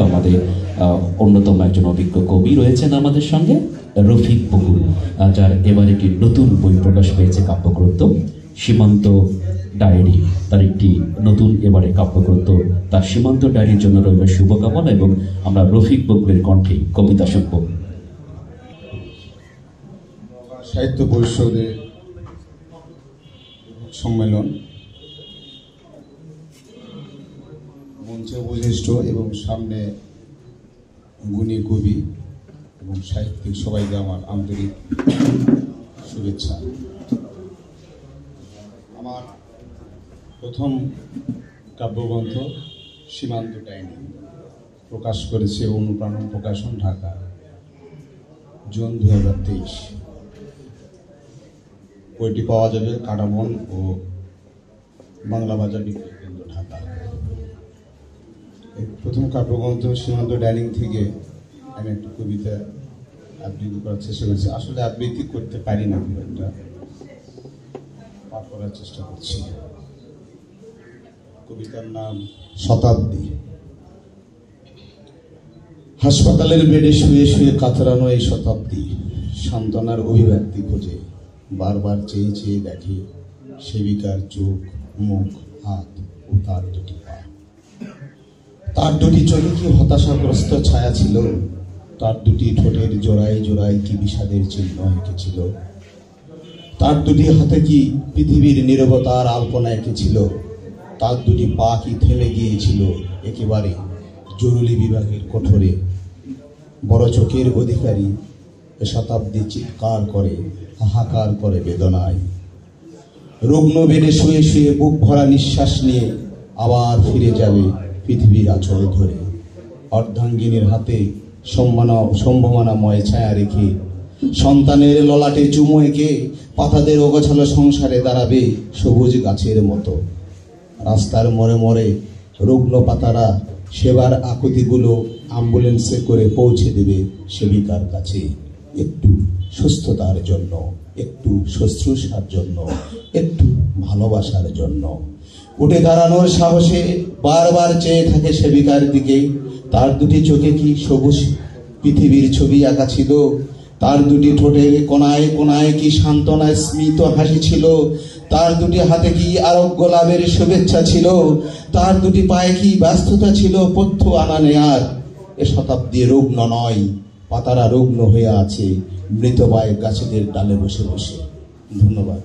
আমাদের অন্যতম একজন অভিজ্ঞ কবি রয়েছেন আমাদের সঙ্গে, রফিক বকুল, যার এবার একটি নতুন বই প্রকাশ পেয়েছে, কাব্যগ্রন্থ সীমান্ত ডায়েরি। তার একটি নতুন এবারে কাব্যগ্রন্থ, তার সীমান্ত ডায়েরির জন্য রইল শুভকামনা, এবং আমরা রফিক বকুলের কণ্ঠে কবিতা শুনব। সাহিত্য পরিষদের সম্মেলন মঞ্চে উপবিষ্ট এবং সামনে গুণী কবি এবং সাহিত্যিক সবাইকে আমার আন্তরিক শুভেচ্ছা। আমার প্রথম কাব্যগ্রন্থ সীমান্ত ডায়েরি প্রকাশ করেছে অনুপ্রাণন প্রকাশন, ঢাকা, জুন 2023। বইটি পাওয়া যাবে কাটাবন ও বাংলা বাজার বিক্রয় কেন্দ্র, ঢাকা। প্রথম কাব্যগ্রন্থ সীমান্ত ডায়েরি থেকে আমি একটা কবিতা আবৃত্তি করার চেষ্টা করেছি। আসলে আবৃত্তি করতে পারি না, খুব একটা পাঠ করার চেষ্টা করছি। কবিতার নাম শতাব্দী। হাসপাতালের বেডে শুয়ে শুয়ে কাতরানো এই শতাব্দী সান্ত্বনার অভিব্যক্তি খোঁজে, বারবার চেয়ে চেয়ে দেখে সেবিকার চোখ, মুখ, হাত ও তার দুটি পা। তার দুটি চোখে কি হতাশাগ্রস্ত ছায়া ছিল, তার দুটি ঠোঁটের জোড়ায় জোড়ায় কি বিষাদের চিহ্ন এঁকেছিল, তার দুটি হাতে কি পৃথিবীর নীরবতার আলপনা এঁকেছিল, তার দুটি পা কি থেমে গিয়েছিল একেবারে জরুরি বিভাগের কোঠরে। বড় চোখের অধিকারী শতাব্দী চিৎকার করে, হাহাকার করে বেদনায়। রুগ্ন বেডে শুয়ে শুয়ে বুক ভরা নিঃশ্বাস নিয়ে আবার ফিরে যাবে পৃথিবীর আঁচল ধরে। অর্ধাঙ্গিনীর হাতে সম্ভাবনাময় ছায়া রেখে, সন্তানের ললাটে চুমো এঁকে পাতাদের অগোছালো সংসারে দাঁড়াবে সবুজ গাছের মতো। রাস্তার মোড়ে মোড়ে রুগ্ন পাতারা সেবার আকুতিগুলো অ্যাম্বুলেন্সে করে পৌঁছে দেবে সেবিকার কাছে, একটু সুস্থতার জন্য, একটু শুশ্রূষার জন্য, একটু ভালোবাসার জন্য। উঠে দাঁড়ানোর সাহসে বারবার চেয়ে থাকে সেবিকার দিকে। তার দুটি চোখে কি সবুজ পৃথিবীর ছবি আঁকা ছিল, তার দুটি ঠোঁটের কোনায় কোনায় কি সান্ত্বনায় স্মিত হাসি ছিল, তার দুটি হাতে কি আরোগ্য লাভের শুভেচ্ছা ছিল, তার দুটি পায়ে কি ব্যস্ততা ছিল পথ্য আনা নেয়ার। এ শতাব্দী রুগ্ন নয়, পাতারা রুগ্ন হয়ে আছে মৃতবায় গাছেদের ডালে বসে বসে। ধন্যবাদ।